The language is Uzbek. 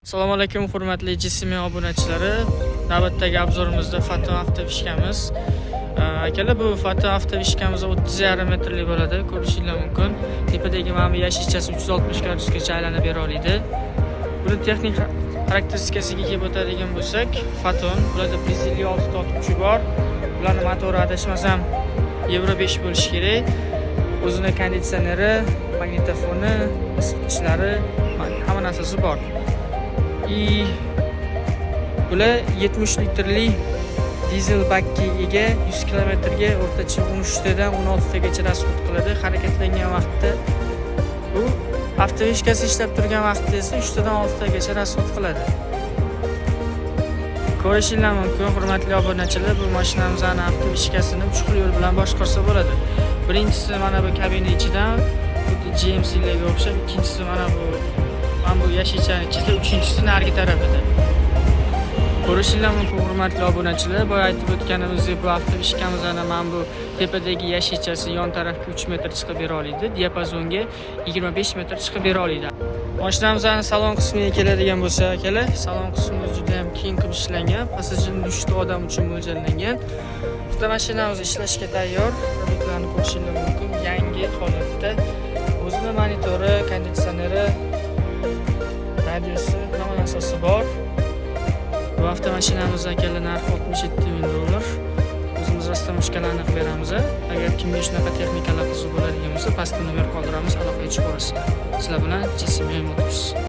Assalomu alaykum hurmatli GSM obunachilari. Navbatdagi obzorimizda Faton avtovishkamiz. Akalar, bu Faton avtovishkamiz 30,5 metrli bo'ladi. Ko'rishingiz mumkin. Tepadagi mana bu yashichasi 360 gradusgacha aylanib bera oladi. Buni texnik xarakteristikasiga kelib o'tadigan bo'lsak, Faton bularda dizelli 6 tortuvchi bor. Ularning motori adashmasam Euro 5 bo'lishi kerak. O'zining konditsioneri, magnitofoni, isitgichlari, hamma narsasi bor. Bular 70 litrli dizel bakka ega 100 km ga o'rtacha 13 dan 16 tagacha rasxod qiladi. Harakatlangan vaqtda bu avtovishkasi ishlab turgan vaqtda esa 3 dan 6 tagacha rasxod qiladi. Ko'rishingiz mumkin hurmatli obunachilar, bu mashinamizning avtovishkasini chuqur yo'l bilan boshqarsa bo'ladi. Birinchisi mana bu kabina ichidan xuddi GMC larga o'xshab, ikkinchisi mana bu yashichani ichida, uchinchisi narigi tarafida. Ko'rishingiz mumkin hurmatli obunachilar, boya aytib o'tganimizdek, bu avtovishkamizning mana bu tepadagi yashichasi yon tarafga 3 metr chiqib bera oladi, diapazonga 25 metr chiqib bera oladi. Mashinamizning salon qismiga keladigan bo'lsa, akalar, salon qismi juda ham keng qilib ishlangan, passajirning 3 ta odam uchun mo'ljallangan. Bitta mashinamiz ishlashga tayyor. Robotlarni ko'rishingiz mumkin, yangi holatda. O'zining monitori, konditsioneri, radiosi, hamma narsasi bor. Bu avtomashinamiz akalar narxi $67,000. O'zimiz rastamoshkalarni qilib beramiz. Agar kimga shunaqa texnikalar qiziq bo'ladigan bo'lsa, pastda nomer qoldiramiz, aloqaga chiqib olasizlar. Sizlar bilan GSM Motors.